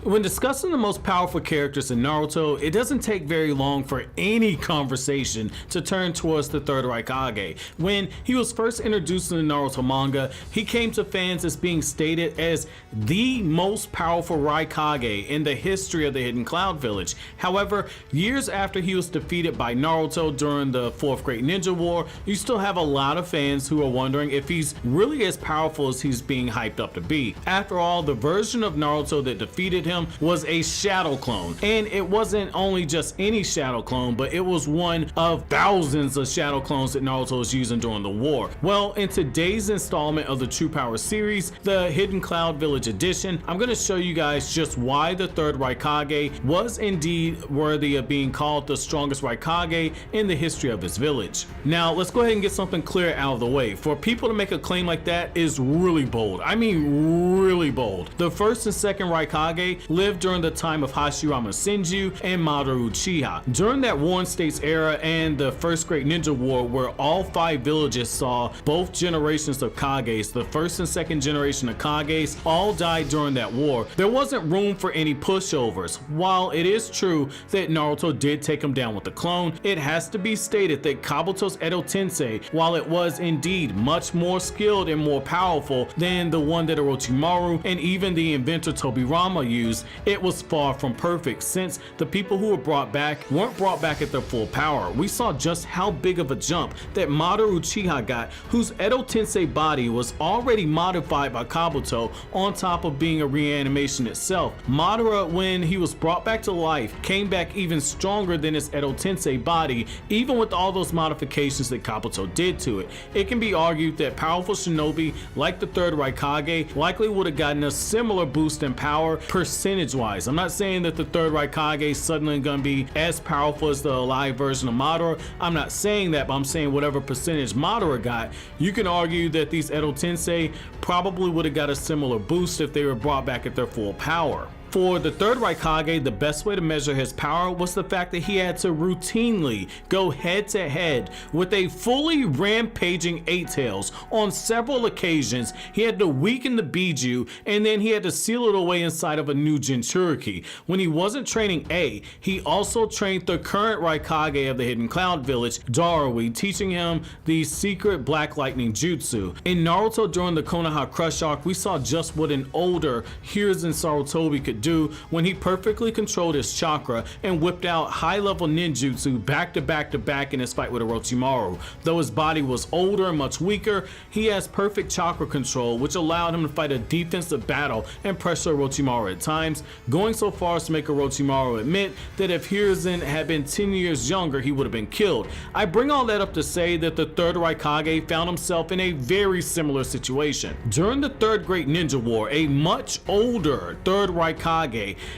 When discussing the most powerful characters in Naruto, it doesn't take very long for any conversation to turn towards the third Raikage. When he was first introduced in the Naruto manga, he came to fans as being stated as the most powerful Raikage in the history of the Hidden Cloud Village. However, years after he was defeated by Naruto during the Fourth Great Ninja War, you still have a lot of fans who are wondering if he's really as powerful as he's being hyped up to be. After all, the version of Naruto that defeated him was a shadow clone, and it wasn't only just any shadow clone, but it was one of thousands of shadow clones that Naruto was using during the war. Well, in today's installment of the True Power series, the Hidden Cloud Village edition, I'm going to show you guys just why the third Raikage was indeed worthy of being called the strongest Raikage in the history of his village. Now, let's go ahead and get something clear out of the way. For people to make a claim like that is really bold. I mean, really bold. The first and second Raikage lived during the time of Hashirama Senju and Madara Uchiha. During that Warring States era and the First Great Ninja War, where all 5 villages saw both generations of Kages, the first and second generation of Kages, all died during that war, there wasn't room for any pushovers. While it is true that Naruto did take him down with the clone, it has to be stated that Kabuto's Edo Tensei, while it was indeed much more skilled and more powerful than the one that Orochimaru and even the inventor Tobirama used, it was far from perfect, since the people who were brought back weren't brought back at their full power. We saw just how big of a jump that Madara Uchiha got, whose Edo Tensei body was already modified by Kabuto on top of being a reanimation itself. Madara, when he was brought back to life, came back even stronger than his Edo Tensei body, even with all those modifications that Kabuto did to it. It can be argued that powerful shinobi like the third Raikage likely would have gotten a similar boost in power percentage wise. I'm not saying that the third Raikage is suddenly going to be as powerful as the alive version of Madara. I'm not saying that, but I'm saying whatever percentage Madara got, you can argue that these Edo Tensei probably would have got a similar boost if they were brought back at their full power. For the third Raikage, the best way to measure his power was the fact that he had to routinely go head to head with a fully rampaging Eight Tails. On several occasions, he had to weaken the Biju, and then he had to seal it away inside of a new Jinchuriki. When he wasn't training A, he also trained the current Raikage of the Hidden Cloud Village, Darui, teaching him the secret Black Lightning Jutsu. In Naruto during the Konoha Crush arc, we saw just what an older Hiruzen Sarutobi could do when he perfectly controlled his chakra and whipped out high-level ninjutsu back to back in his fight with Orochimaru. Though his body was older and much weaker, he has perfect chakra control, which allowed him to fight a defensive battle and pressure Orochimaru at times, going so far as to make Orochimaru admit that if Hiruzen had been 10 years younger, he would have been killed. I bring all that up to say that the third Raikage found himself in a very similar situation. During the Third Great Ninja War, a much older third Raikage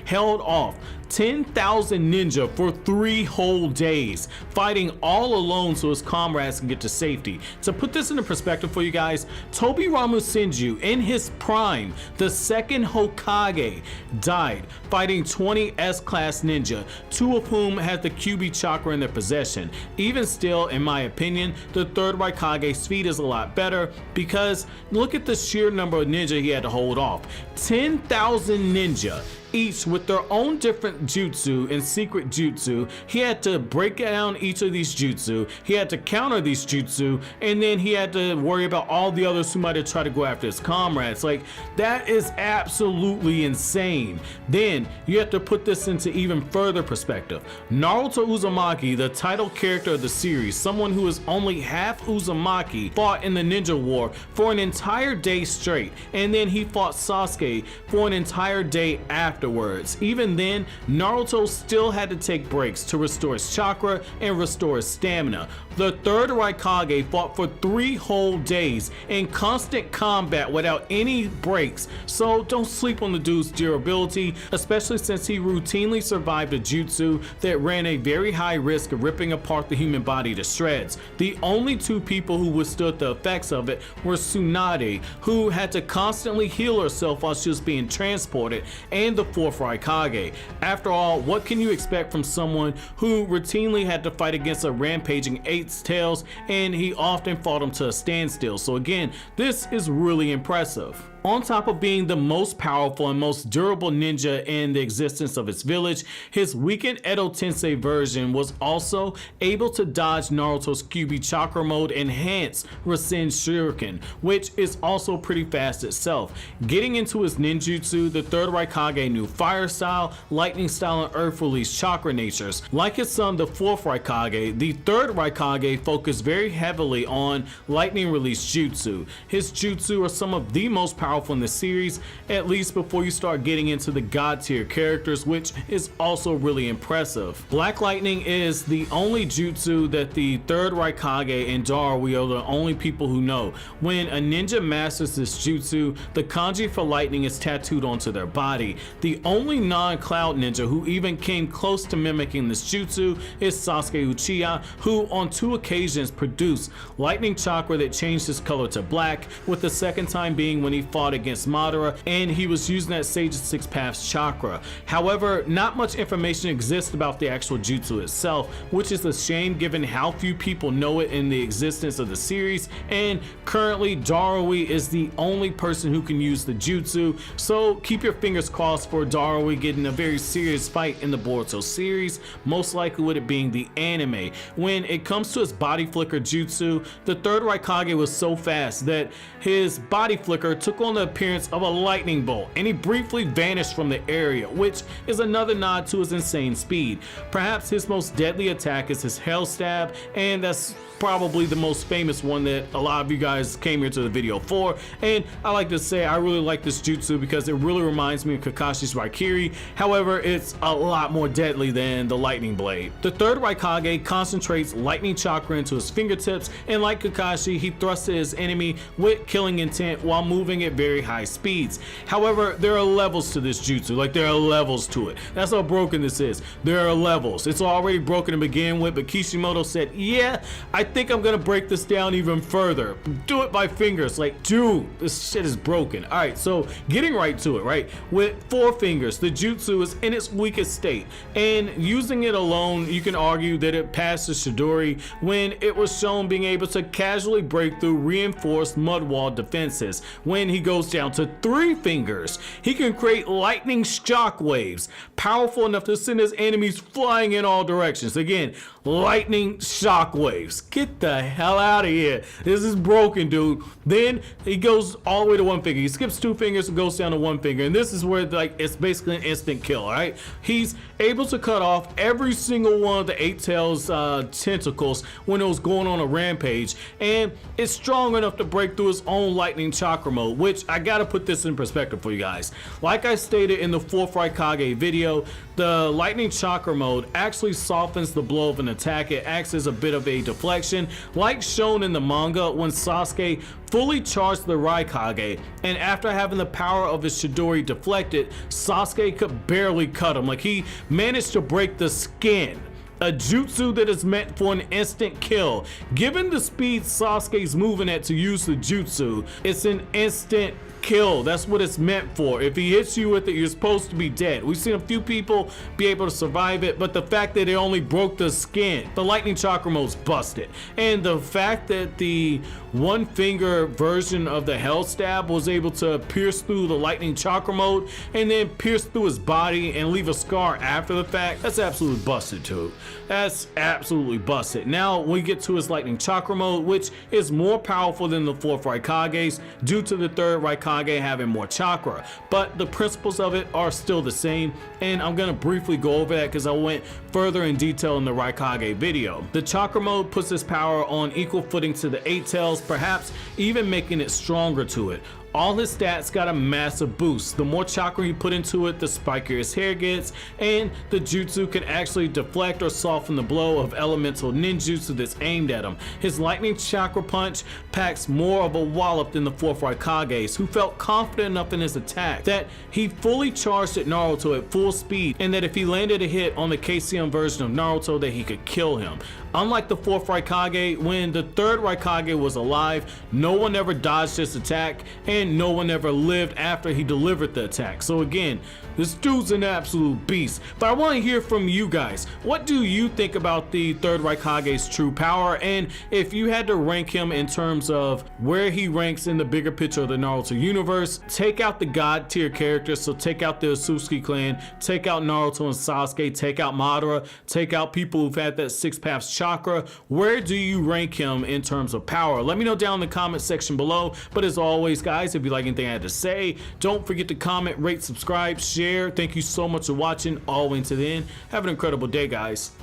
held off 10,000 ninja for 3 whole days, fighting all alone so his comrades can get to safety. To put this into perspective for you guys, Tobirama Senju, in his prime, the second Hokage, died fighting 20 S-class ninja, 2 of whom had the QB chakra in their possession. Even still, in my opinion, the third Raikage's feat is a lot better, because look at the sheer number of ninja he had to hold off. 10,000 ninja, each with their own different jutsu and secret jutsu. He had to break down each of these jutsu, he had to counter these jutsu, and then he had to worry about all the others who might have tried to go after his comrades. Like, that is absolutely insane. Then you have to put this into even further perspective. Naruto Uzumaki, the title character of the series, someone who is only half Uzumaki, fought in the Ninja War for an entire day straight, and then he fought Sasuke for an entire day afterwards. Even then, Naruto still had to take breaks to restore his chakra and restore his stamina. The third Raikage fought for 3 whole days in constant combat without any breaks, so don't sleep on the dude's durability, especially since he routinely survived a jutsu that ran a very high risk of ripping apart the human body to shreds. The only 2 people who withstood the effects of it were Tsunade, who had to constantly heal herself while she was being transported, and the 4th Raikage. After all, what can you expect from someone who routinely had to fight against a rampaging Eight Tails, and he often fought him to a standstill? So again, this is really impressive. On top of being the most powerful and most durable ninja in the existence of its village, his weakened Edo Tensei version was also able to dodge Naruto's QB Chakra Mode Enhanced Rasen Shuriken, which is also pretty fast itself. Getting into his ninjutsu, the third Raikage knew fire style, lightning style, and earth release chakra natures. Like his son, the fourth Raikage, the third Raikage focused very heavily on lightning release jutsu. His jutsu are some of the most powerful in the series, at least before you start getting into the god tier characters, which is also really impressive. Black Lightning is the only jutsu that the third Raikage and Darui are the only people who know. When a ninja masters this jutsu, the kanji for lightning is tattooed onto their body. The only non-cloud ninja who even came close to mimicking this jutsu is Sasuke Uchiha, who on 2 occasions produced lightning chakra that changed his color to black, with the second time being when he fought against Madara and he was using that Sage of Six Paths chakra. However, not much information exists about the actual jutsu itself, which is a shame given how few people know it in the existence of the series, and currently Darui is the only person who can use the jutsu, so keep your fingers crossed for Darui getting a very serious fight in the Boruto series, most likely with it being the anime. When it comes to his body flicker jutsu, the third Raikage was so fast that his body flicker took on the appearance of a lightning bolt and he briefly vanished from the area, which is another nod to his insane speed. Perhaps his most deadly attack is his Hell Stab, and that's probably the most famous one that a lot of you guys came here to the video for, and I like to say I really like this jutsu because it really reminds me of Kakashi's Raikiri. However, it's a lot more deadly than the lightning blade. The third Raikage concentrates lightning chakra into his fingertips, and like Kakashi, he thrusts at his enemy with killing intent while moving at very high speeds. However, there are levels to this jutsu, like there are levels to it. That's how broken this is. There are levels. It's already broken to begin with, but Kishimoto said, yeah, I think I'm gonna break this down even further. Do it by fingers. Like, dude, this shit is broken. All right, so getting right to it, right? With 4 fingers, the jutsu is in its weakest state, and using it alone, you can argue that it passed the Chidori when it was shown being able to casually break through reinforced mud wall defenses. When he goes down to 3 fingers, he can create lightning shock waves, powerful enough to send his enemies flying in all directions. Again, lightning shock waves. Get the hell out of here. This is broken, dude. Then he goes all the way to 1 finger. He skips 2 fingers and goes down to 1 finger. And this is where like it's basically an instant kill, all right? He's able to cut off every single one of the 8 Tails tentacles when it was going on a rampage. And it's strong enough to break through his own lightning chakra mode, which I gotta put this in perspective for you guys. Like I stated in the 4th Raikage video, the lightning chakra mode actually softens the blow of an attack. It acts as a bit of a deflection, like shown in the manga when Sasuke fully charged the Raikage, and after having the power of his Chidori deflected, Sasuke could barely cut him. Like, he managed to break the skin. A jutsu that is meant for an instant kill. Given the speed Sasuke's moving at to use the jutsu, it's an instant kill. That's what it's meant for. If he hits you with it, you're supposed to be dead. We've seen a few people be able to survive it, but the fact that it only broke the skin, the lightning chakra mode's busted. And the fact that the 1 finger version of the Hell Stab was able to pierce through the lightning chakra mode and then pierce through his body and leave a scar after the fact, that's absolutely busted too. That's absolutely busted. Now we get to his lightning chakra mode, which is more powerful than the 4th Raikage's due to the 3rd Raikage having more chakra, but the principles of it are still the same, and I'm gonna briefly go over that because I went further in detail in the Raikage video. The chakra mode puts his power on equal footing to the 8 Tails, perhaps even making it stronger to it. All his stats got a massive boost. The more chakra you put into it, the spikier his hair gets, and the jutsu can actually deflect or soften the blow of elemental ninjutsu that's aimed at him. His lightning chakra punch packs more of a wallop than the 4th Raikage's, who felt confident enough in his attack that he fully charged at Naruto at full speed, and that if he landed a hit on the KCM version of Naruto that he could kill him. Unlike the 4th Raikage, when the 3rd Raikage was alive, no one ever dodged this attack, and no one ever lived after he delivered the attack. So again, this dude's an absolute beast. But I want to hear from you guys. What do you think about the 3rd Raikage's true power? And if you had to rank him in terms of where he ranks in the bigger picture of the Naruto universe, take out the god tier characters, so take out the Otsutsuki clan, take out Naruto and Sasuke, take out Madara, take out people who've had that 6 paths chakra, where do you rank him in terms of power? Let me know down in the comment section below. But as always, guys, if you like anything I had to say, don't forget to comment, rate, subscribe, share. Thank you so much for watching all the way to the end. Have an incredible day, guys.